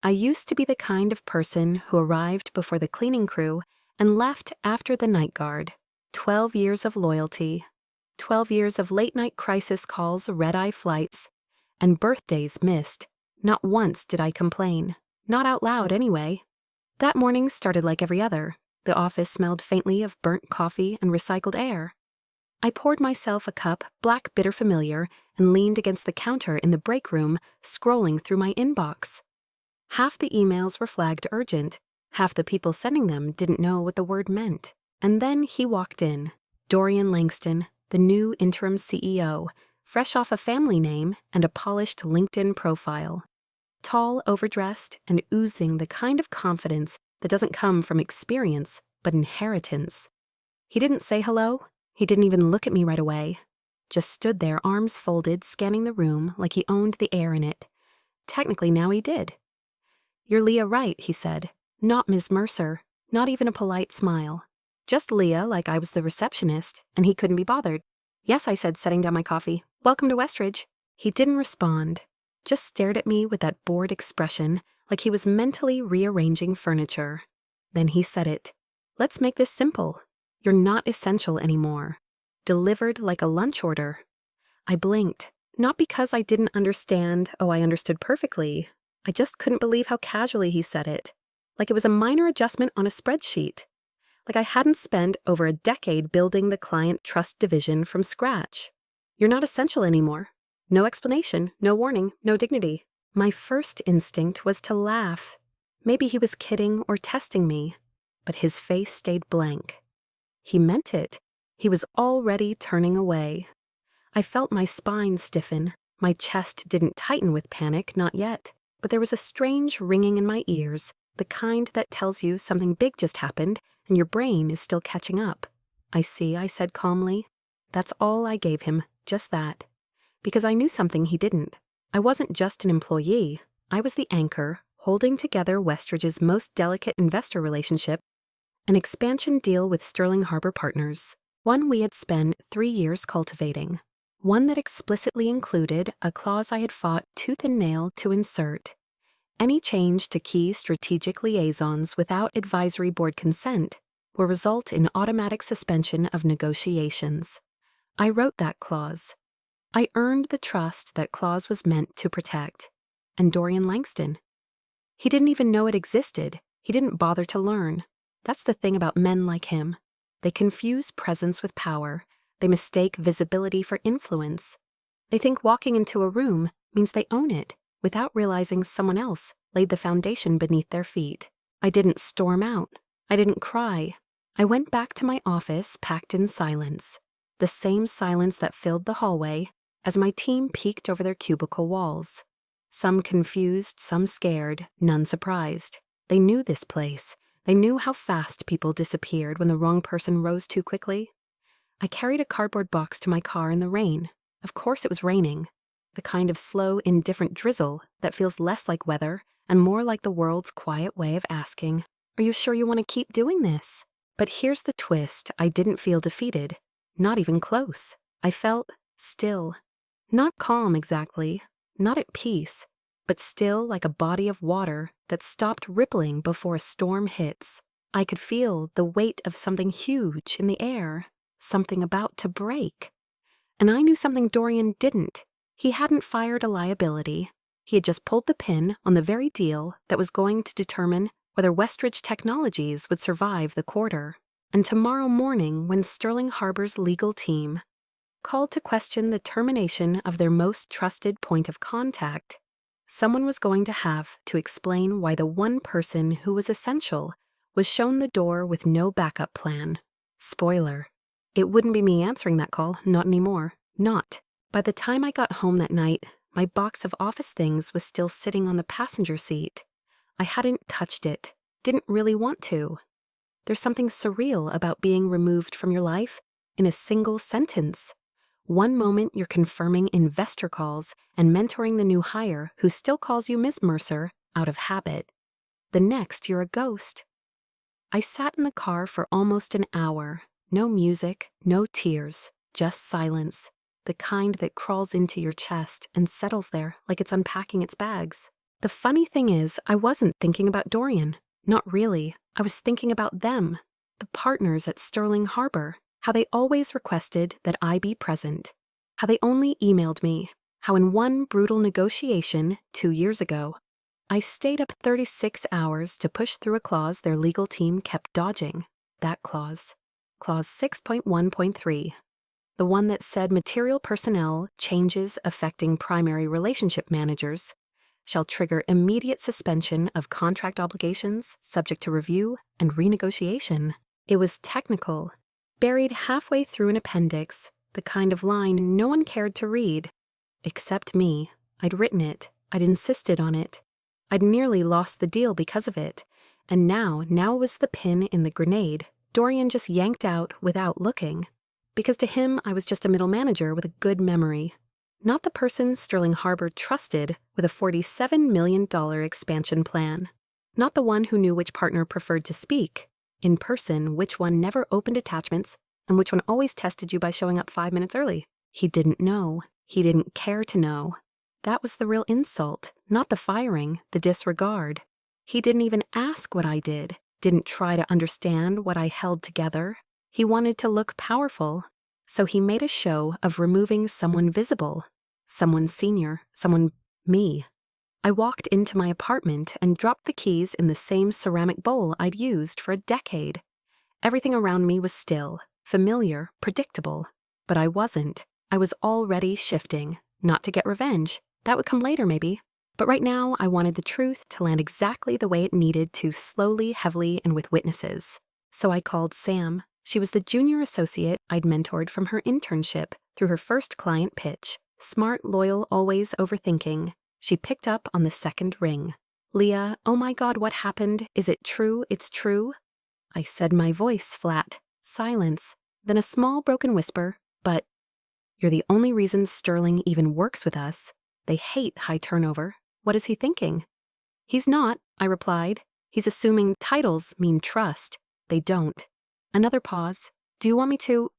I used to be the kind of person who arrived before the cleaning crew and left after the night guard. 12 years of loyalty, 12 years of late-night crisis calls, red-eye flights, and birthdays missed. Not once did I complain. Not out loud, anyway. That morning started like every other. The office smelled faintly of burnt coffee and recycled air. I poured myself a cup, black bitter familiar, and leaned against the counter in the break room, scrolling through my inbox. Half the emails were flagged urgent. Half the people sending them didn't know what the word meant. And then he walked in. Dorian Langston, the new interim CEO, fresh off a family name and a polished LinkedIn profile. Tall, overdressed, and oozing the kind of confidence that doesn't come from experience, but inheritance. He didn't say hello. He didn't even look at me right away. Just stood there, arms folded, scanning the room like he owned the air in it. Technically, now he did. "You're Leah Wright," he said. "Not Ms. Mercer." Not even a polite smile. Just Leah, like I was the receptionist, and he couldn't be bothered. "Yes," I said, setting down my coffee. "Welcome to Westridge." He didn't respond. Just stared at me with that bored expression, like he was mentally rearranging furniture. Then he said it. "Let's make this simple. You're not essential anymore. Delivered like a lunch order." I blinked. Not because I didn't understand. Oh, I understood perfectly. I just couldn't believe how casually he said it. Like it was a minor adjustment on a spreadsheet. Like I hadn't spent over a decade building the client trust division from scratch. "You're not essential anymore." No explanation, no warning, no dignity. My first instinct was to laugh. Maybe he was kidding or testing me, but his face stayed blank. He meant it. He was already turning away. I felt my spine stiffen. My chest didn't tighten with panic, not yet, but there was a strange ringing in my ears, the kind that tells you something big just happened and your brain is still catching up. "I see," I said calmly. That's all I gave him, just that. Because I knew something he didn't. I wasn't just an employee. I was the anchor, holding together Westridge's most delicate investor relationship, an expansion deal with Sterling Harbor Partners, one we had spent 3 years cultivating, one that explicitly included a clause I had fought tooth and nail to insert. Any change to key strategic liaisons without advisory board consent will result in automatic suspension of negotiations. I wrote that clause. I earned the trust that clause was meant to protect. And Dorian Langston? He didn't even know it existed. He didn't bother to learn. That's the thing about men like him. They confuse presence with power. They mistake visibility for influence. They think walking into a room means they own it, without realizing someone else laid the foundation beneath their feet. I didn't storm out. I didn't cry. I went back to my office, packed in silence. The same silence that filled the hallway as my team peeked over their cubicle walls. Some confused, some scared, none surprised. They knew this place. They knew how fast people disappeared when the wrong person rose too quickly. I carried a cardboard box to my car in the rain. Of course it was raining. The kind of slow, indifferent drizzle that feels less like weather and more like the world's quiet way of asking, "Are you sure you want to keep doing this?" But here's the twist. I didn't feel defeated. Not even close. I felt still. Not calm exactly, not at peace, but still like a body of water that stopped rippling before a storm hits. I could feel the weight of something huge in the air, something about to break. And I knew something Dorian didn't. He hadn't fired a liability. He had just pulled the pin on the very deal that was going to determine whether Westridge Technologies would survive the quarter. And tomorrow morning, when Sterling Harbor's legal team called to question the termination of their most trusted point of contact, someone was going to have to explain why the one person who was essential was shown the door with no backup plan. Spoiler. It wouldn't be me answering that call, not anymore. Not. By the time I got home that night, my box of office things was still sitting on the passenger seat. I hadn't touched it. Didn't really want to. There's something surreal about being removed from your life in a single sentence. One moment you're confirming investor calls and mentoring the new hire who still calls you Ms. Mercer out of habit. The next you're a ghost. I sat in the car for almost an hour. No music, no tears, just silence. The kind that crawls into your chest and settles there like it's unpacking its bags. The funny thing is, I wasn't thinking about Dorian. Not really. I was thinking about them, the partners at Sterling Harbor, how they always requested that I be present, how they only emailed me, how in one brutal negotiation 2 years ago, I stayed up 36 hours to push through a clause their legal team kept dodging. That clause. Clause 6.1.3. The one that said material personnel changes affecting primary relationship managers shall trigger immediate suspension of contract obligations subject to review and renegotiation. It was technical, buried halfway through an appendix, the kind of line no one cared to read. Except me. I'd written it. I'd insisted on it. I'd nearly lost the deal because of it. And now was the pin in the grenade Dorian just yanked out without looking. Because to him, I was just a middle manager with a good memory. Not the person Sterling Harbor trusted with a $47 million expansion plan. Not the one who knew which partner preferred to speak. In person, which one never opened attachments, and which one always tested you by showing up 5 minutes early. He didn't know. He didn't care to know. That was the real insult, not the firing, the disregard. He didn't even ask what I did, didn't try to understand what I held together. He wanted to look powerful, so he made a show of removing someone visible, someone senior, someone me. I walked into my apartment and dropped the keys in the same ceramic bowl I'd used for a decade. Everything around me was still, familiar, predictable. But I wasn't. I was already shifting, not to get revenge. That would come later, maybe. But right now, I wanted the truth to land exactly the way it needed to, slowly, heavily, and with witnesses. So I called Sam. She was the junior associate I'd mentored from her internship through her first client pitch. Smart, loyal, always overthinking. She picked up on the second ring. "Leah, oh my God, what happened? Is it true? It's true?" I said, my voice flat. Silence. Then a small broken whisper. "But you're the only reason Sterling even works with us. They hate high turnover. What is he thinking?" "He's not," I replied. "He's assuming titles mean trust. They don't." Another pause. "Do you want me to,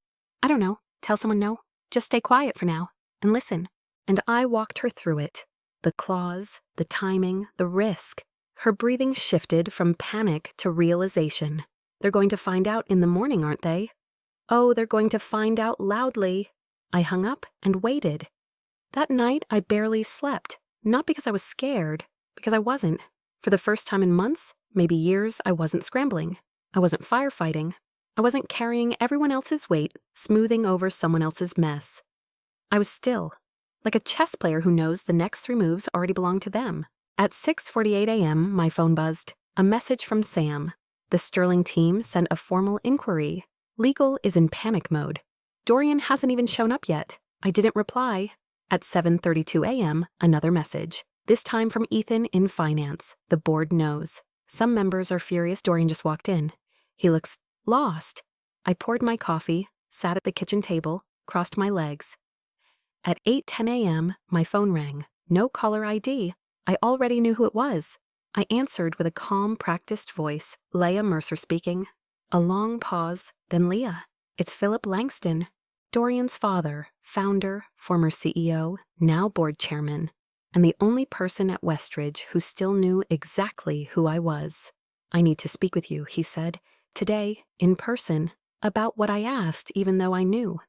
I don't know, tell someone no? Just stay quiet for now and listen." And I walked her through it. The clause, the timing, the risk. Her breathing shifted from panic to realization. "They're going to find out in the morning, aren't they?" "Oh, they're going to find out loudly." I hung up and waited. That night, I barely slept. Not because I was scared, because I wasn't. For the first time in months, maybe years, I wasn't scrambling. I wasn't firefighting. I wasn't carrying everyone else's weight, smoothing over someone else's mess. I was still, like a chess player who knows the next 3 moves already belong to them. At 6:48 a.m., my phone buzzed. A message from Sam. The Sterling team sent a formal inquiry. Legal is in panic mode. Dorian hasn't even shown up yet. I didn't reply. At 7:32 a.m., another message. This time from Ethan in finance. The board knows. Some members are furious Dorian just walked in. He looks lost. I poured my coffee, sat at the kitchen table, crossed my legs. At 8:10 a.m., my phone rang. No caller ID. I already knew who it was. I answered with a calm, practiced voice, Leah Mercer speaking. A long pause, then Leah. "It's Philip Langston, Dorian's father, founder, former CEO, now board chairman, and the only person at Westridge who still knew exactly who I was. I need to speak with you," he said, "today, in person, about what I asked even though I knew.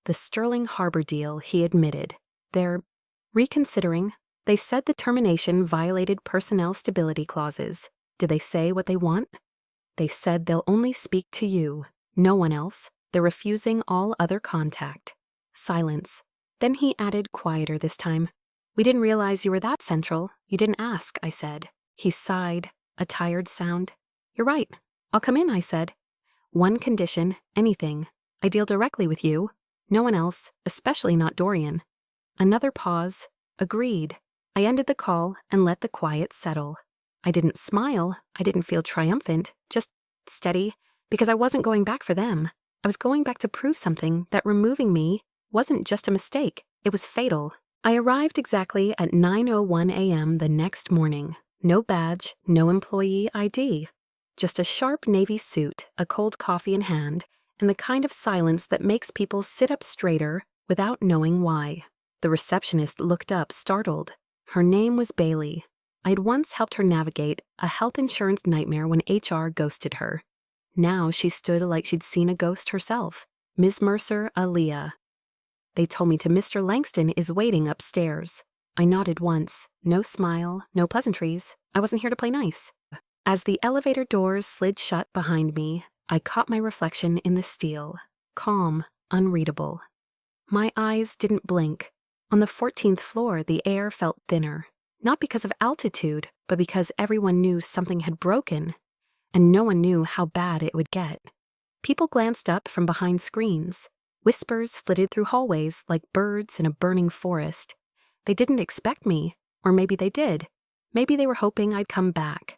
The Sterling Harbor deal," he admitted. "They're reconsidering. They said the termination violated personnel stability clauses. Did they say what they want? They said they'll only speak to you, no one else. They're refusing all other contact." Silence. Then he added, quieter this time. "We didn't realize you were that central. You didn't ask," I said. He sighed, a tired sound. "You're right. I'll come in," I said. "One condition, anything. I deal directly with you. No one else, especially not Dorian." Another pause. Agreed. I ended the call and let the quiet settle. I didn't smile. I didn't feel triumphant, just steady, because I wasn't going back for them. I was going back to prove something, that removing me wasn't just a mistake. It was fatal. I arrived exactly at 9:01 a.m. the next morning. No badge, no employee ID. Just a sharp navy suit, a cold coffee in hand, and the kind of silence that makes people sit up straighter without knowing why. The receptionist looked up, startled. Her name was Bailey. I had once helped her navigate a health insurance nightmare when HR ghosted her. Now she stood like she'd seen a ghost herself. Ms. Mercer, Aaliyah. They told me to Mr. Langston is waiting upstairs. I nodded once. No smile, no pleasantries. I wasn't here to play nice. As the elevator doors slid shut behind me, I caught my reflection in the steel. Calm, unreadable. My eyes didn't blink. On the 14th floor, the air felt thinner. Not because of altitude, but because everyone knew something had broken, and no one knew how bad it would get. People glanced up from behind screens. Whispers flitted through hallways like birds in a burning forest. They didn't expect me, or maybe they did. Maybe they were hoping I'd come back.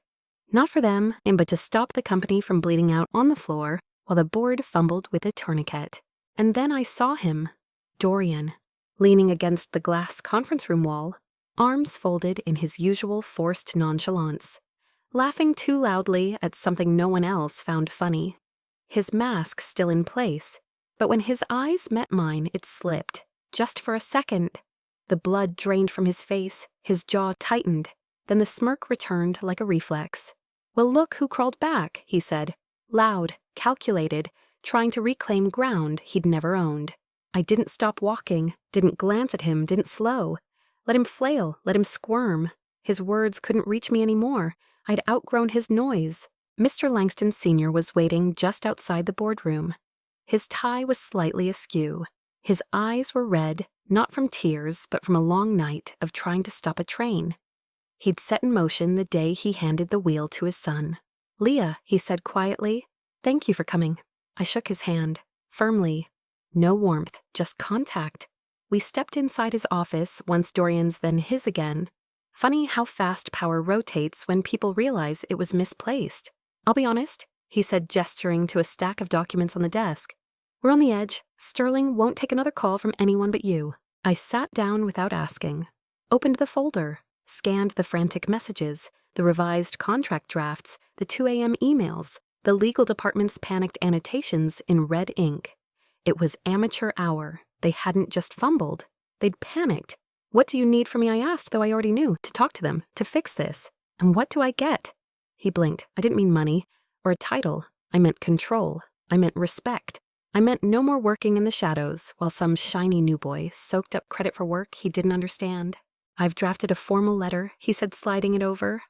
Not for them, but to stop the company from bleeding out on the floor while the board fumbled with a tourniquet. And then I saw him, Dorian, leaning against the glass conference room wall, arms folded in his usual forced nonchalance, laughing too loudly at something no one else found funny. His mask still in place, but when his eyes met mine, it slipped, just for a second. The blood drained from his face, his jaw tightened, then the smirk returned like a reflex. "Well, look who crawled back," he said, loud, calculated, trying to reclaim ground he'd never owned. I didn't stop walking, didn't glance at him, didn't slow. Let him flail, let him squirm. His words couldn't reach me anymore. I'd outgrown his noise. Mr. Langston Sr. was waiting just outside the boardroom. His tie was slightly askew. His eyes were red, not from tears, but from a long night of trying to stop a train he'd set in motion the day he handed the wheel to his son. "Leah," he said quietly, "thank you for coming." I shook his hand, firmly. No warmth, just contact. We stepped inside his office, once Dorian's then his again. Funny how fast power rotates when people realize it was misplaced. "I'll be honest," he said, gesturing to a stack of documents on the desk. "We're on the edge. Sterling won't take another call from anyone but you." I sat down without asking, opened the folder, scanned the frantic messages, the revised contract drafts, the 2 a.m. emails, the legal department's panicked annotations in red ink. It was amateur hour. They hadn't just fumbled. They'd panicked. "What do you need from me?" I asked, though I already knew. "To talk to them, to fix this. And what do I get?" He blinked. "I didn't mean money or a title. I meant control. I meant respect. I meant no more working in the shadows while some shiny new boy soaked up credit for work he didn't understand. "I've drafted a formal letter," he said, sliding it over.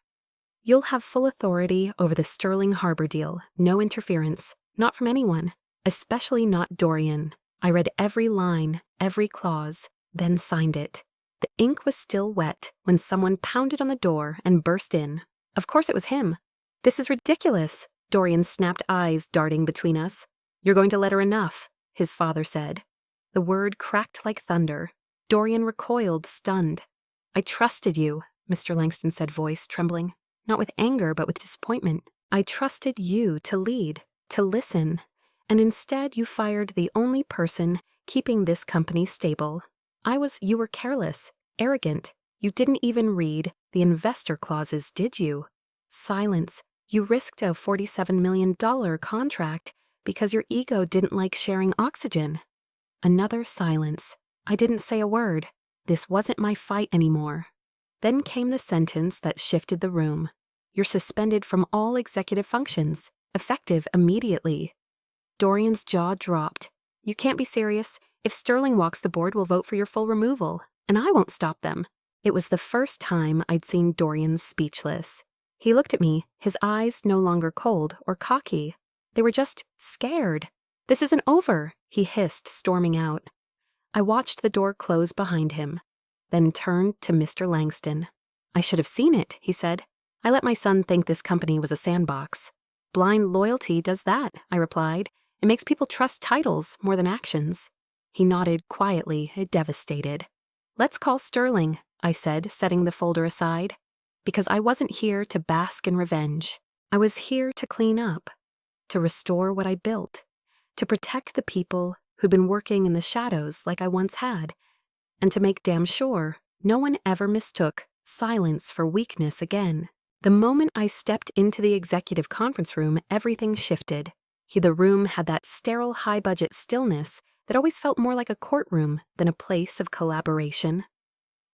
"You'll have full authority over the Sterling Harbor deal. No interference. Not from anyone. Especially not Dorian." I read every line, every clause, then signed it. The ink was still wet when someone pounded on the door and burst in. Of course it was him. "This is ridiculous," Dorian's snapped eyes darting between us. "You're going to let her enough," his father said. The word cracked like thunder. Dorian recoiled, stunned. "I trusted you," Mr. Langston said, voice trembling. Not with anger, but with disappointment. "I trusted you to lead, to listen. And instead you fired the only person keeping this company stable. You were careless, arrogant. You didn't even read the investor clauses, did you? Silence. You risked a $47 million contract because your ego didn't like sharing oxygen." Another silence. I didn't say a word. This wasn't my fight anymore. Then came the sentence that shifted the room. "You're suspended from all executive functions, effective immediately." Dorian's jaw dropped. "You can't be serious. If Sterling walks the board, we'll vote for your full removal, and I won't stop them." It was the first time I'd seen Dorian speechless. He looked at me, his eyes no longer cold or cocky. They were just scared. "This isn't over," he hissed, storming out. I watched the door close behind him, then turned to Mr. Langston. "I should have seen it," he said. "I let my son think this company was a sandbox." "Blind loyalty does that," I replied. "It makes people trust titles more than actions." He nodded quietly, devastated. "Let's call Sterling," I said, setting the folder aside. Because I wasn't here to bask in revenge. I was here to clean up, to restore what I built, to protect the people who'd been working in the shadows like I once had, and to make damn sure no one ever mistook silence for weakness again. The moment I stepped into the executive conference room, everything shifted. The room had that sterile, high-budget stillness that always felt more like a courtroom than a place of collaboration.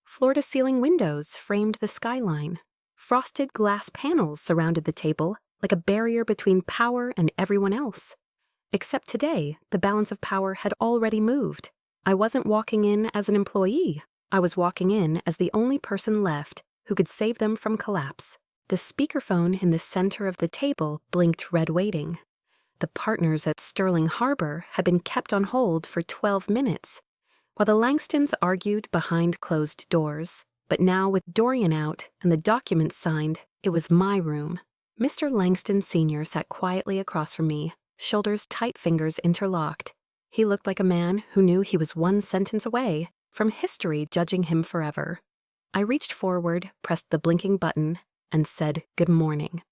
Floor-to-ceiling windows framed the skyline. Frosted glass panels surrounded the table, like a barrier between power and everyone else. Except today, the balance of power had already moved. I wasn't walking in as an employee. I was walking in as the only person left who could save them from collapse. The speakerphone in the center of the table blinked red waiting. The partners at Sterling Harbor had been kept on hold for 12 minutes, while the Langstons argued behind closed doors. But now, with Dorian out and the documents signed, it was my room. Mr. Langston Sr. sat quietly across from me, shoulders tight, fingers interlocked. He looked like a man who knew he was one sentence away from history judging him forever. I reached forward, pressed the blinking button, and said, "Good morning."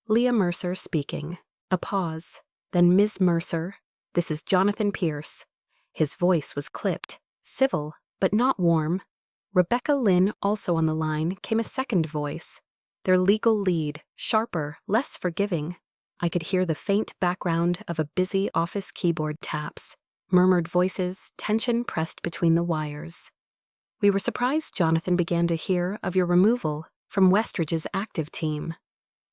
Leah Mercer speaking. A pause. Then, "Ms. Mercer, this is Jonathan Pierce." His voice was clipped, civil, but not warm. Rebecca Lynn, also on the line, came a second voice. Their legal lead, sharper, less forgiving. I could hear the faint background of a busy office keyboard taps. Murmured voices, tension pressed between the wires. "We were surprised Jonathan began to hear of your removal from Westridge's active team."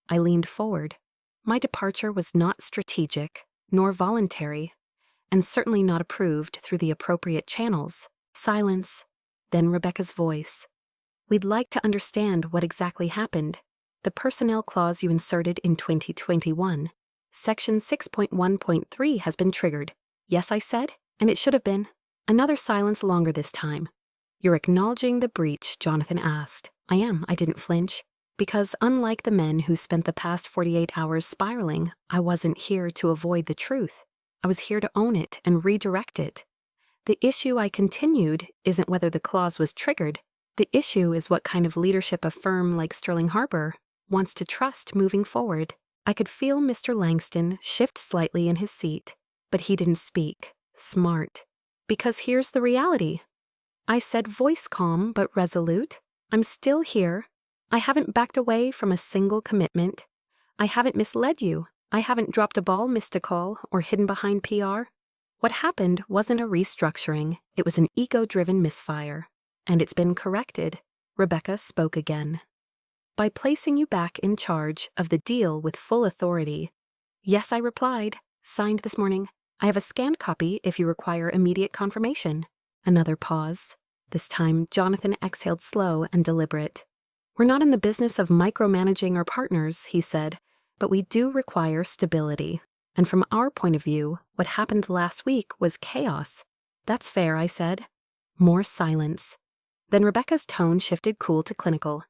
I leaned forward. My departure was not strategic, nor voluntary, and certainly not approved through the appropriate channels. Silence. Then Rebecca's voice. "We'd like to understand what exactly happened. The personnel clause you inserted in 2021. Section 6.1.3 has been triggered." "Yes," I said, "and it should have been." Another silence, longer this time. "You're acknowledging the breach?" Jonathan asked. "I am." I didn't flinch. Because unlike the men who spent the past 48 hours spiraling, I wasn't here to avoid the truth. I was here to own it and redirect it. The issue, I continued, isn't whether the clause was triggered. The issue is what kind of leadership a firm like Sterling Harbor wants to trust moving forward. I could feel Mr. Langston shift slightly in his seat, but he didn't speak. Smart. "Because here's the reality." I said, voice calm but resolute. "I'm still here. I haven't backed away from a single commitment. I haven't misled you. I haven't dropped a ball, missed a call, or hidden behind PR. What happened wasn't a restructuring. It was an ego-driven misfire. And it's been corrected." Rebecca spoke again. "By placing you back in charge of the deal with full authority." "Yes," I replied. "Signed this morning. I have a scanned copy if you require immediate confirmation." Another pause. This time, Jonathan exhaled slow and deliberate. "We're not in the business of micromanaging our partners," he said, "but we do require stability. And from our point of view, what happened last week was chaos." "That's fair," I said. More silence. Then Rebecca's tone shifted cool to clinical.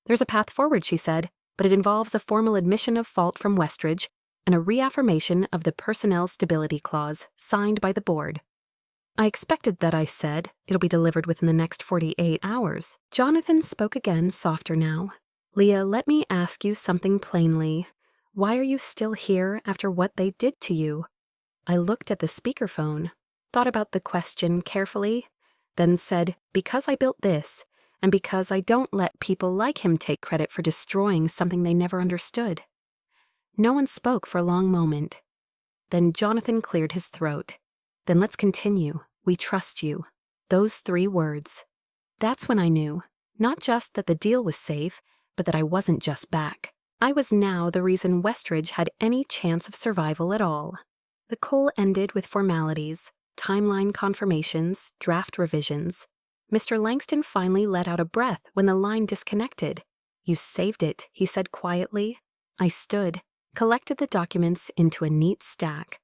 "There's a path forward," she said, "but it involves a formal admission of fault from Westridge and a reaffirmation of the Personnel Stability Clause signed by the board." "I expected that," I said. "It'll be delivered within the next 48 hours. Jonathan spoke again, softer now. "Leah, let me ask you something plainly. Why are you still here after what they did to you?" I looked at the speakerphone, thought about the question carefully, then said, "Because I built this, and because I don't let people like him take credit for destroying something they never understood." No one spoke for a long moment. Then Jonathan cleared his throat. "Then let's continue. We trust you." Those 3 words. That's when I knew, not just that the deal was safe, but that I wasn't just back. I was now the reason Westridge had any chance of survival at all. The call ended with formalities, timeline confirmations, draft revisions. Mr. Langston finally let out a breath when the line disconnected. "You saved it," he said quietly. I stood, collected the documents into a neat stack.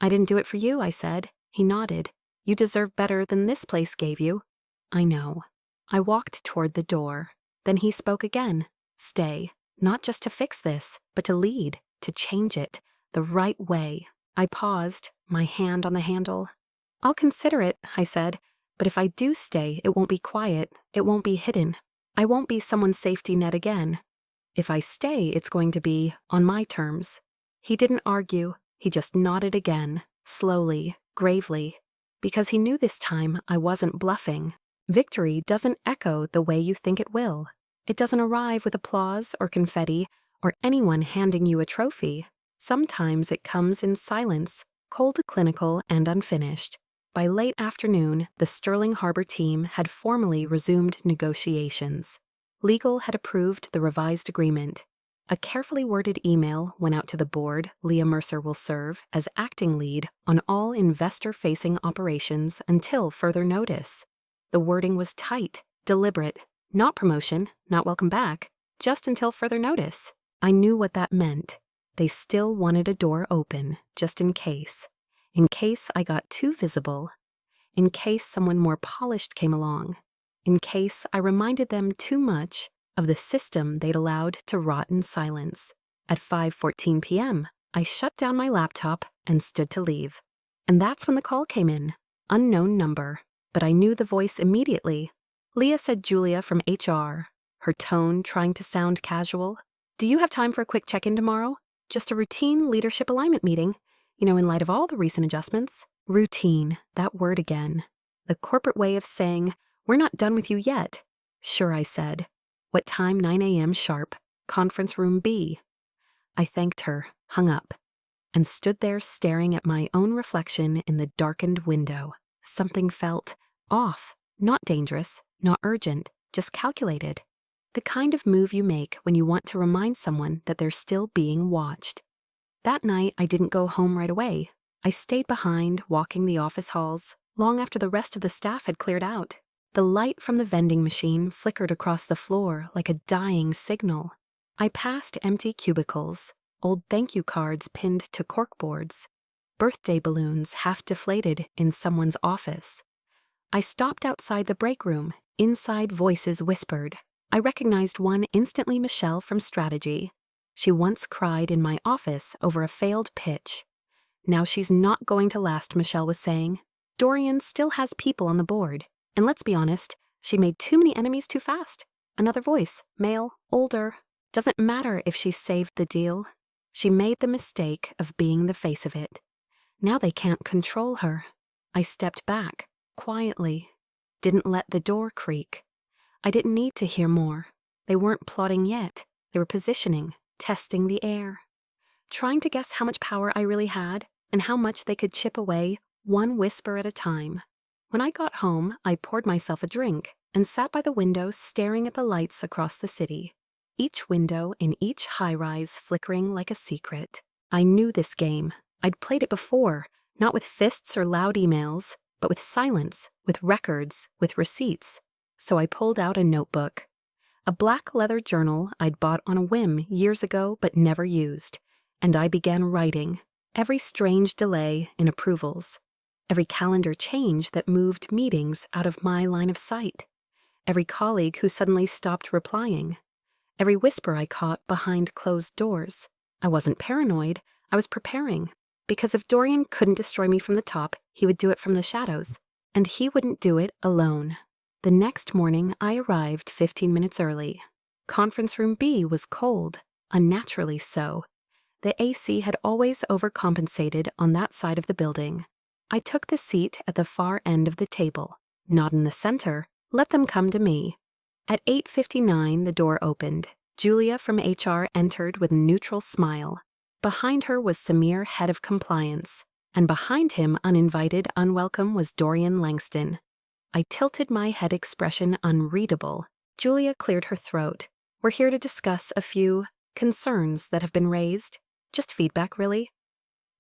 "I didn't do it for you," I said. He nodded. "You deserve better than this place gave you." "I know." I walked toward the door. Then he spoke again. "Stay. Not just to fix this, but to lead, to change it, the right way." I paused, my hand on the handle. "I'll consider it," I said, "but if I do stay, it won't be quiet, it won't be hidden. I won't be someone's safety net again. If I stay, it's going to be on my terms." He didn't argue, he just nodded again, slowly, gravely, because he knew this time I wasn't bluffing. Victory doesn't echo the way you think it will. It doesn't arrive with applause or confetti or anyone handing you a trophy. Sometimes it comes in silence, cold, clinical, and unfinished. By late afternoon, the Sterling Harbor team had formally resumed negotiations. Legal had approved the revised agreement. A carefully worded email went out to the board. Leah Mercer will serve as acting lead on all investor-facing operations until further notice. The wording was tight, deliberate, not promotion, not welcome back, just until further notice. I knew what that meant. They still wanted a door open, just in case. In case I got too visible. In case someone more polished came along. In case I reminded them too much of the system they'd allowed to rot in silence. At 5:14 p.m., I shut down my laptop and stood to leave. And that's when the call came in. Unknown number. But I knew the voice immediately. Leah said Julia from HR, her tone trying to sound casual. Do you have time for a quick check-in tomorrow? Just a routine leadership alignment meeting. In light of all the recent adjustments. Routine, that word again. The corporate way of saying, we're not done with you yet. Sure, I said. What time? 9 a.m. sharp. Conference room B. I thanked her, hung up, and stood there staring at my own reflection in the darkened window. Something felt off, not dangerous, not urgent, just calculated. The kind of move you make when you want to remind someone that they're still being watched. That night, I didn't go home right away. I stayed behind, walking the office halls, long after the rest of the staff had cleared out. The light from the vending machine flickered across the floor like a dying signal. I passed empty cubicles, old thank you cards pinned to corkboards, birthday balloons half deflated in someone's office. I stopped outside the break room. Inside voices whispered. I recognized one instantly, Michelle from Strategy. She once cried in my office over a failed pitch. Now she's not going to last, Michelle was saying. Dorian still has people on the board. And let's be honest, she made too many enemies too fast. Another voice, male, older. Doesn't matter if she saved the deal. She made the mistake of being the face of it. Now they can't control her. I stepped back, quietly. Didn't let the door creak. I didn't need to hear more. They weren't plotting yet. They were positioning, testing the air. Trying to guess how much power I really had and how much they could chip away, one whisper at a time. When I got home, I poured myself a drink and sat by the window staring at the lights across the city. Each window in each high-rise flickering like a secret. I knew this game. I'd played it before, not with fists or loud emails, but with silence, with records, with receipts. So I pulled out a notebook. A black leather journal I'd bought on a whim years ago but never used. And I began writing. Every strange delay in approvals. Every calendar change that moved meetings out of my line of sight. Every colleague who suddenly stopped replying. Every whisper I caught behind closed doors. I wasn't paranoid, I was preparing. Because if Dorian couldn't destroy me from the top, he would do it from the shadows. And he wouldn't do it alone. The next morning, I arrived 15 minutes early. Conference room B was cold, unnaturally so. The AC had always overcompensated on that side of the building. I took the seat at the far end of the table, not in the center. Let them come to me. At 8:59, the door opened. Julia from HR entered with a neutral smile. Behind her was Samir, head of compliance, and behind him, uninvited, unwelcome, was Dorian Langston. I tilted my head, expression unreadable. Julia cleared her throat. We're here to discuss a few concerns that have been raised. Just feedback, really.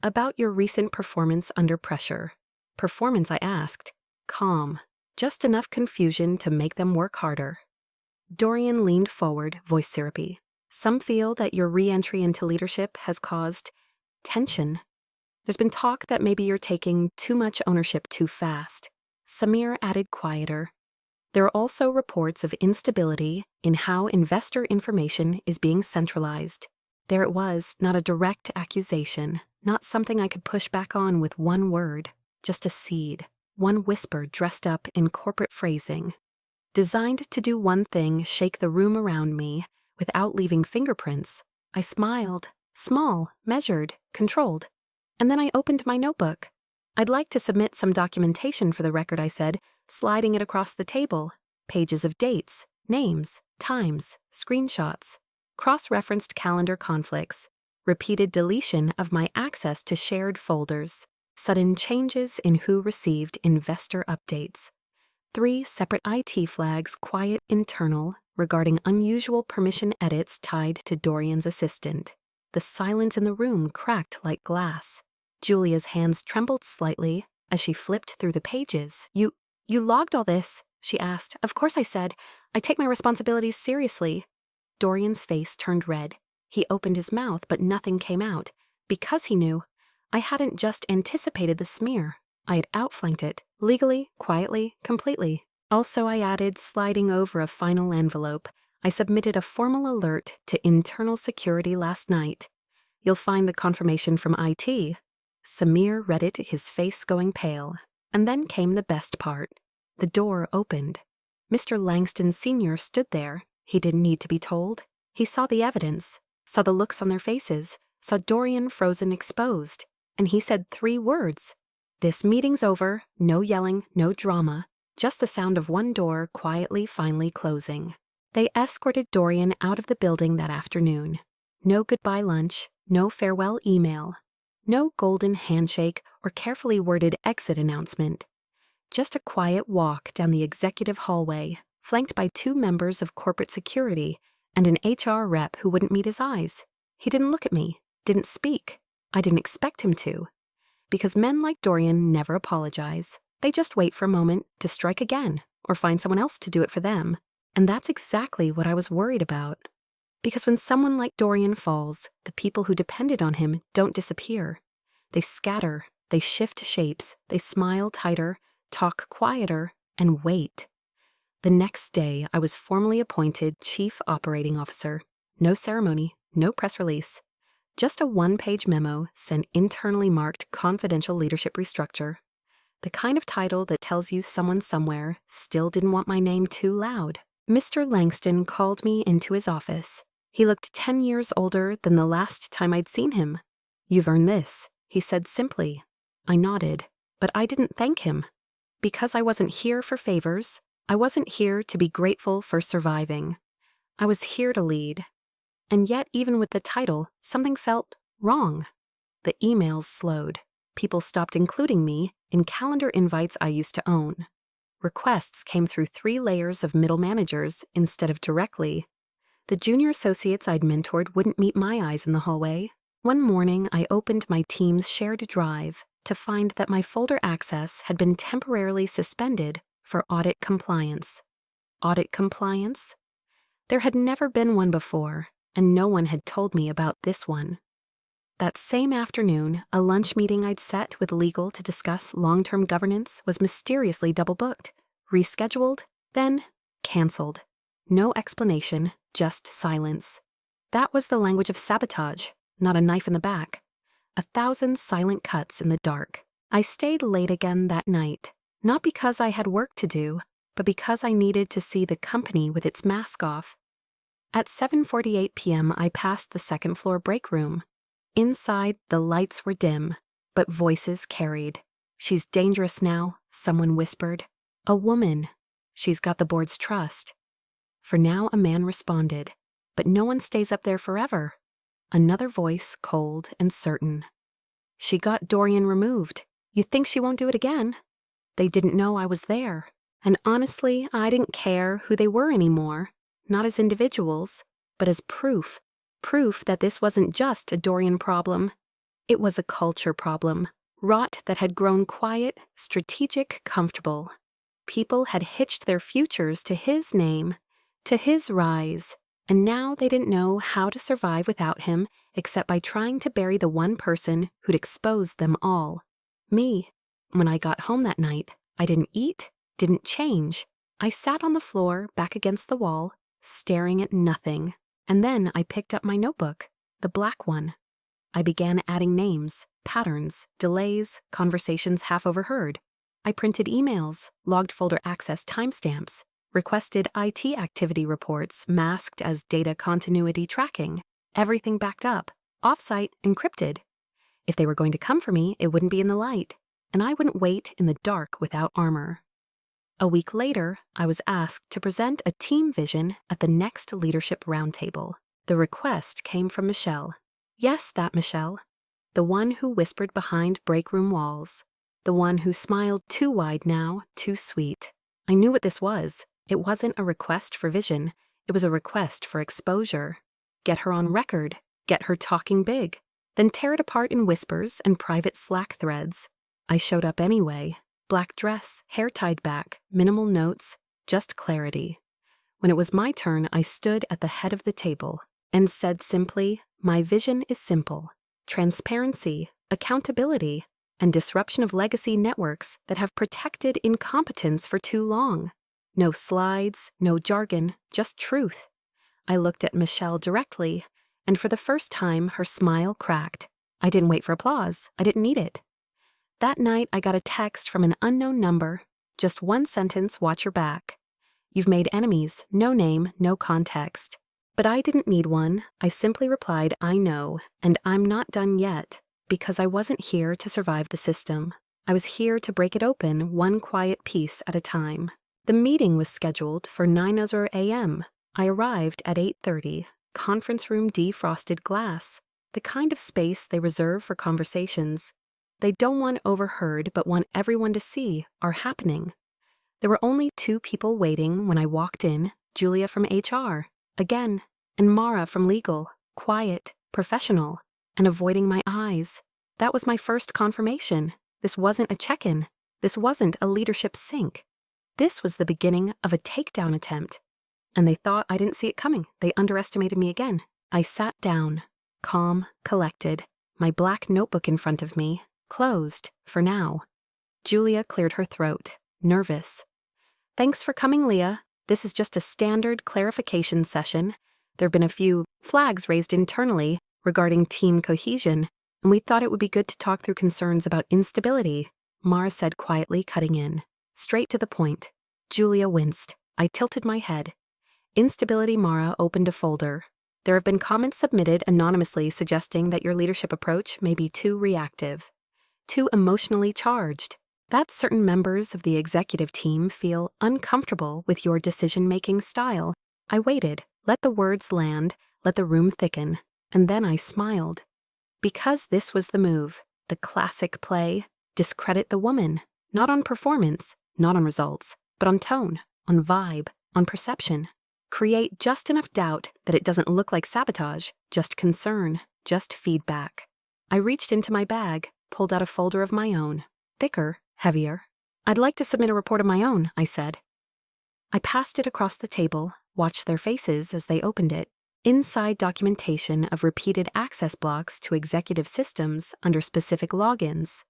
About your recent performance under pressure. Performance, I asked. Calm. Just enough confusion to make them work harder. Dorian leaned forward, voice syrupy. Some feel that your re-entry into leadership has caused tension. There's been talk that maybe you're taking too much ownership too fast. Samir added, quieter. There are also reports of instability in how investor information is being centralized. There it was, not a direct accusation, not something I could push back on with one word, just a seed, one whisper dressed up in corporate phrasing. Designed to do one thing, shake the room around me, without leaving fingerprints. I smiled, small, measured, controlled. And then I opened my notebook. I'd like to submit some documentation for the record, I said, sliding it across the table. Pages of dates, names, times, screenshots, cross-referenced calendar conflicts, repeated deletion of my access to shared folders, sudden changes in who received investor updates, 3 separate IT flags, quiet, internal, regarding unusual permission edits tied to Dorian's assistant. The silence in the room cracked like glass. Julia's hands trembled slightly as she flipped through the pages. You logged all this?" she asked. "Of course I said. I take my responsibilities seriously." Dorian's face turned red. He opened his mouth, but nothing came out, because he knew. I hadn't just anticipated the smear. I had outflanked it, legally, quietly, completely. Also, I added, sliding over a final envelope, I submitted a formal alert to internal security last night. You'll find the confirmation from IT. Samir read it, his face going pale. And then came the best part. The door opened. Mr. Langston Sr. stood there. He didn't need to be told. He saw the evidence, saw the looks on their faces, saw Dorian frozen exposed, and he said 3 words. "This meeting's over, no yelling, no drama, just the sound of one door quietly finally closing." They escorted Dorian out of the building that afternoon. No goodbye lunch, no farewell email, no golden handshake or carefully worded exit announcement. Just a quiet walk down the executive hallway, flanked by 2 members of corporate security and an HR rep who wouldn't meet his eyes. He didn't look at me, didn't speak. I didn't expect him to. Because men like Dorian never apologize. They just wait for a moment to strike again or find someone else to do it for them. And that's exactly what I was worried about. Because when someone like Dorian falls, the people who depended on him don't disappear. They scatter, they shift shapes, they smile tighter, talk quieter, and wait. The next day, I was formally appointed Chief Operating Officer. No ceremony, no press release. Just a 1-page memo sent internally marked confidential leadership restructure. The kind of title that tells you someone somewhere still didn't want my name too loud. Mr. Langston called me into his office. He looked 10 years older than the last time I'd seen him. "You've earned this," he said simply. I nodded, but I didn't thank him. Because I wasn't here for favors, I wasn't here to be grateful for surviving. I was here to lead. And yet, even with the title, something felt wrong. The emails slowed. People stopped including me in calendar invites I used to own. Requests came through 3 layers of middle managers instead of directly. The junior associates I'd mentored wouldn't meet my eyes in the hallway. One morning, I opened my team's shared drive to find that my folder access had been temporarily suspended for audit compliance. Audit compliance? There had never been one before, and no one had told me about this one. That same afternoon, a lunch meeting I'd set with legal to discuss long-term governance was mysteriously double-booked, rescheduled, then canceled. No explanation, just silence. That was the language of sabotage, not a knife in the back. 1,000 silent cuts in the dark. I stayed late again that night, not because I had work to do, but because I needed to see the company with its mask off. At 7:48 p.m., I passed the second-floor break room. Inside, the lights were dim, but voices carried. "She's dangerous now," someone whispered. "A woman. She's got the board's trust." For now, a man responded. "But no one stays up there forever." Another voice, cold and certain. "She got Dorian removed. You think she won't do it again?" They didn't know I was there. And honestly, I didn't care who they were anymore. Not as individuals, but as proof. Proof that this wasn't just a Dorian problem. It was a culture problem. Rot that had grown quiet, strategic, comfortable. People had hitched their futures to his name, to his rise, and now they didn't know how to survive without him except by trying to bury the one person who'd exposed them all. Me. When I got home that night, I didn't eat, didn't change. I sat on the floor, back against the wall, staring at nothing. And then I picked up my notebook, the black one. I began adding names, patterns, delays, conversations half overheard. I printed emails, logged folder access timestamps, requested IT activity reports masked as data continuity tracking, everything backed up, offsite, encrypted. If they were going to come for me, it wouldn't be in the light, and I wouldn't wait in the dark without armor. A week later, I was asked to present a team vision at the next leadership roundtable. The request came from Michelle. Yes, that Michelle. The one who whispered behind break room walls. The one who smiled too wide now, too sweet. I knew what this was. It wasn't a request for vision. It It was a request for exposure. Get her on record, get her talking big, then tear it apart in whispers and private Slack threads. I showed up anyway. Black dress, hair tied back, minimal notes, just clarity. When it was my turn, I stood at the head of the table and said simply, my vision is simple. Transparency, accountability, and disruption of legacy networks that have protected incompetence for too long. No slides, no jargon, just truth. I looked at Michelle directly, and for the first time, her smile cracked. I didn't wait for applause. I didn't need it. That night, I got a text from an unknown number. Just one sentence, watch your back. You've made enemies, no name, no context. But I didn't need one. I simply replied, I know, and I'm not done yet, because I wasn't here to survive the system. I was here to break it open one quiet piece at a time. The meeting was scheduled for 9 a.m. I arrived at 8:30, conference room defrosted glass, the kind of space they reserve for conversations. They don't want overheard but want everyone to see are happening. There were only 2 people waiting when I walked in, Julia from HR, again, and Mara from legal, quiet, professional, and avoiding my eyes. That was my first confirmation. This wasn't a check-in. This wasn't a leadership sync. This was the beginning of a takedown attempt. And they thought I didn't see it coming. They underestimated me again. I sat down, calm, collected, my black notebook in front of me, closed, for now. Julia cleared her throat, nervous. Thanks for coming, Leah. This is just a standard clarification session. There have been a few flags raised internally regarding team cohesion, and we thought it would be good to talk through concerns about instability, Mara said quietly, cutting in. Straight to the point. Julia winced. I tilted my head. Instability. Mara opened a folder. There have been comments submitted anonymously suggesting that your leadership approach may be too reactive, too emotionally charged. That certain members of the executive team feel uncomfortable with your decision-making style. I waited, let the words land, let the room thicken, and then I smiled. Because this was the move, the classic play, discredit the woman, not on performance, not on results, but on tone, on vibe, on perception. Create just enough doubt that it doesn't look like sabotage, just concern, just feedback. I reached into my bag, pulled out a folder of my own, thicker, heavier. I'd like to submit a report of my own, I said. I passed it across the table, watched their faces as they opened it. Inside documentation of repeated access blocks to executive systems under specific logins.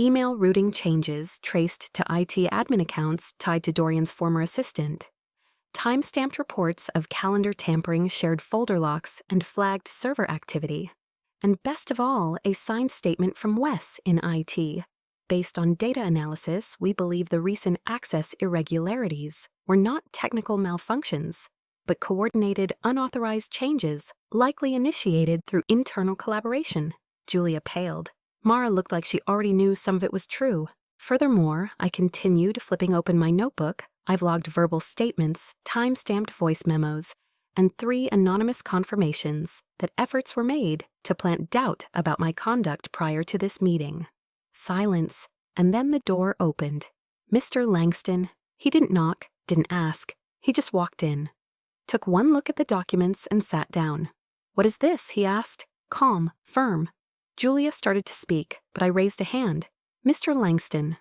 Email routing changes traced to IT admin accounts tied to Dorian's former assistant. Time-stamped reports of calendar tampering, shared folder locks, and flagged server activity. And best of all, a signed statement from Wes in IT. Based on data analysis, we believe the recent access irregularities were not technical malfunctions, but coordinated, unauthorized changes, likely initiated through internal collaboration. Julia paled. Mara looked like she already knew some of it was true. Furthermore, I continued, flipping open my notebook. I've logged verbal statements, time-stamped voice memos, and 3 anonymous confirmations that efforts were made to plant doubt about my conduct prior to this meeting. Silence, and then the door opened. Mr. Langston, he didn't knock, didn't ask. He just walked in. Took one look at the documents and sat down. What is this? He asked. Calm, firm. Julia started to speak, but I raised a hand. Mr. Langston.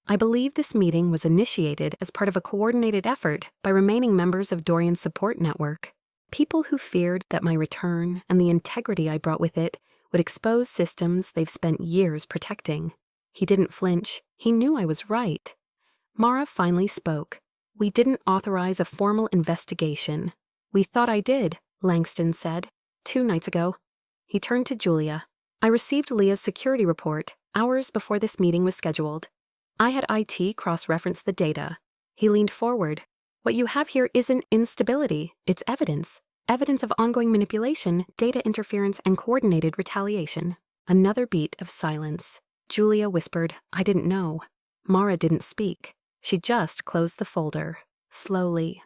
I believe this meeting was initiated as part of a coordinated effort by remaining members of Dorian's support network. People who feared that my return and the integrity I brought with it would expose systems they've spent years protecting. He didn't flinch. He knew I was right. Mara finally spoke. We didn't authorize a formal investigation. We thought I did, Langston said, 2 nights ago. He turned to Julia. I received Leah's security report hours before this meeting was scheduled. I had IT cross-reference the data. He leaned forward. What you have here isn't instability, it's evidence. Evidence of ongoing manipulation, data interference, and coordinated retaliation. Another beat of silence. Julia whispered, I didn't know. Mara didn't speak. She just closed the folder, slowly.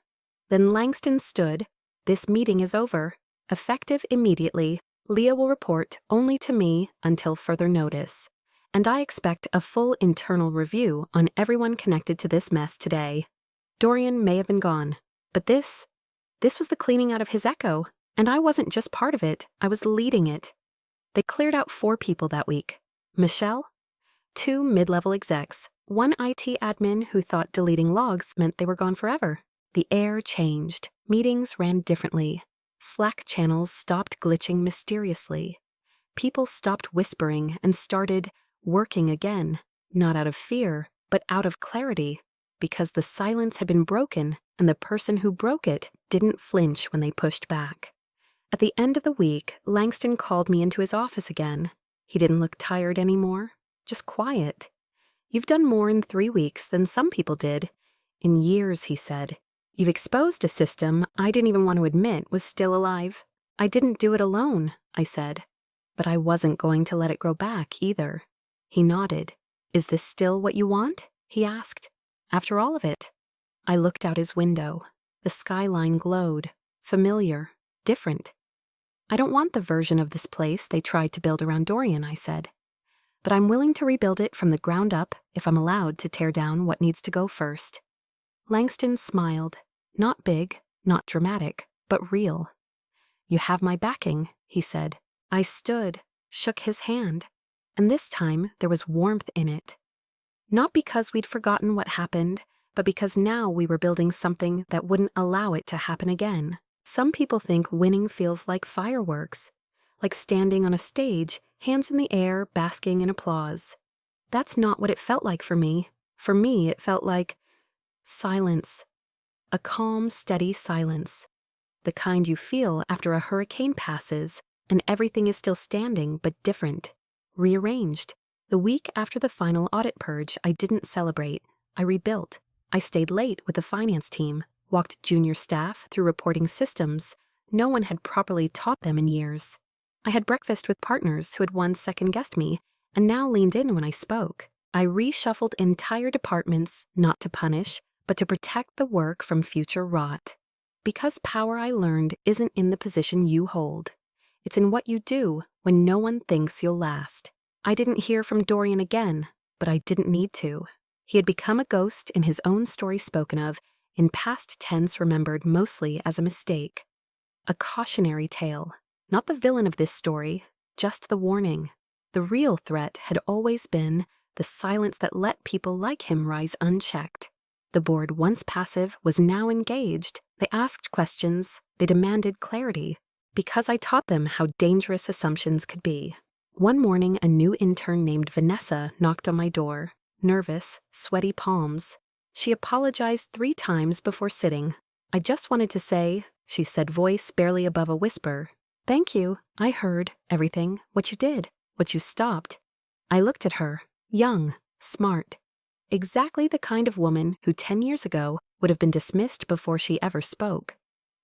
Then Langston stood. This meeting is over. Effective immediately, Leah will report only to me until further notice. And I expect a full internal review on everyone connected to this mess today. Dorian may have been gone, but this This was the cleaning out of his echo, and I wasn't just part of it, I was leading it. They cleared out 4 people that week. Michelle, 2 mid-level execs, 1 IT admin who thought deleting logs meant they were gone forever. The air changed. Meetings ran differently. Slack channels stopped glitching mysteriously. People stopped whispering and started working again, not out of fear, but out of clarity, because the silence had been broken and the person who broke it didn't flinch when they pushed back. At the end of the week, Langston called me into his office again. He didn't look tired anymore, just quiet. "You've done more in 3 weeks than some people did. In years," he said. "You've exposed a system I didn't even want to admit was still alive." "I didn't do it alone," I said. But I wasn't going to let it grow back either. He nodded. "Is this still what you want?" he asked. "After all of it?" I looked out his window. The skyline glowed. Familiar. Different. "I don't want the version of this place they tried to build around Dorian," I said. "But I'm willing to rebuild it from the ground up if I'm allowed to tear down what needs to go first." Langston smiled. Not big, not dramatic, but real. "You have my backing," he said. I stood, shook his hand, and this time there was warmth in it. Not because we'd forgotten what happened, but because now we were building something that wouldn't allow it to happen again. Some people think winning feels like fireworks, like standing on a stage, hands in the air, basking in applause. That's not what it felt like for me. For me, it felt like silence. A calm, steady silence. The kind you feel after a hurricane passes and everything is still standing but different, rearranged. The week after the final audit purge, I didn't celebrate. I rebuilt. I stayed late with the finance team, walked junior staff through reporting systems no one had properly taught them in years. I had breakfast with partners who had once second-guessed me and now leaned in when I spoke. I reshuffled entire departments, not to punish, but to protect the work from future rot. Because power, I learned, isn't in the position you hold. It's in what you do when no one thinks you'll last. I didn't hear from Dorian again, but I didn't need to. He had become a ghost in his own story spoken of, in past tense remembered mostly as a mistake. A cautionary tale. Not the villain of this story, just the warning. The real threat had always been the silence that let people like him rise unchecked. The board, once passive, was now engaged. They asked questions. They demanded clarity. Because I taught them how dangerous assumptions could be. One morning, a new intern named Vanessa knocked on my door. Nervous, sweaty palms. She apologized 3 times before sitting. "I just wanted to say," she said, voice barely above a whisper, "thank you. I heard everything, what you did, what you stopped." I looked at her, young, smart. Exactly the kind of woman who 10 years ago would have been dismissed before she ever spoke.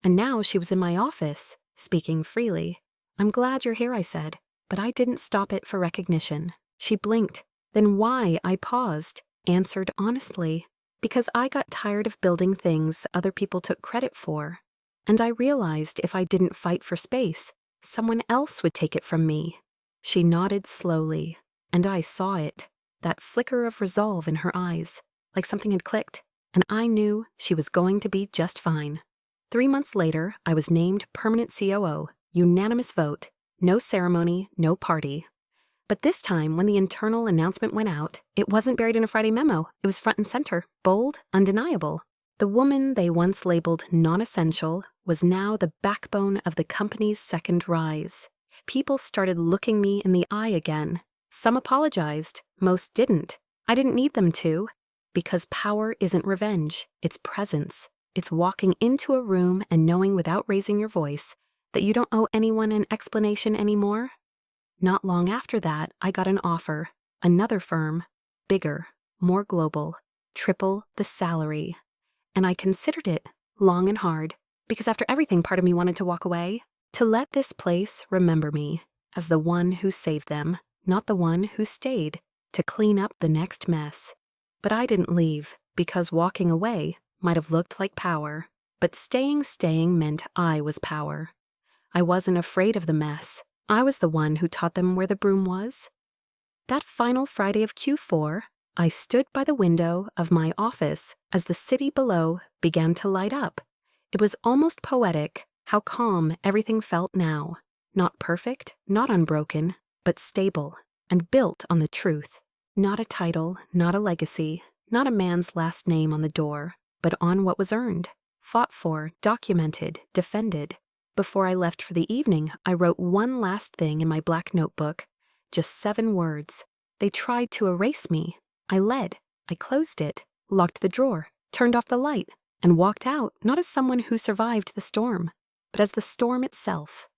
And now she was in my office, speaking freely. "I'm glad you're here," I said, but I didn't stop it for recognition. She blinked. Then why? I paused, answered honestly. Because I got tired of building things other people took credit for. And I realized if I didn't fight for space, someone else would take it from me. She nodded slowly, and I saw it. That flicker of resolve in her eyes, like something had clicked, and I knew she was going to be just fine. 3 months later, I was named permanent COO, unanimous vote, no ceremony, no party. But this time, when the internal announcement went out, it wasn't buried in a Friday memo. It was front and center, bold, undeniable. The woman they once labeled non-essential was now the backbone of the company's second rise. People started looking me in the eye again. Some apologized, most didn't. I didn't need them to, because power isn't revenge, it's presence. It's walking into a room and knowing without raising your voice that you don't owe anyone an explanation anymore. Not long after that, I got an offer. Another firm, bigger, more global, triple the salary. And I considered it long and hard, because after everything, part of me wanted to walk away, to let this place remember me as the one who saved them, not the one who stayed to clean up the next mess. But I didn't leave, because walking away might have looked like power, but staying meant I was power. I wasn't afraid of the mess. I was the one who taught them where the broom was. That final Friday of Q4, I stood by the window of my office as the city below began to light up. It was almost poetic how calm everything felt now. Not perfect, not unbroken, but stable and built on the truth. Not a title, not a legacy, not a man's last name on the door, but on what was earned, fought for, documented, defended. Before I left for the evening, I wrote one last thing in my black notebook. Just 7 words. They tried to erase me. I led. I closed it, locked the drawer, turned off the light, and walked out not as someone who survived the storm, but as the storm itself.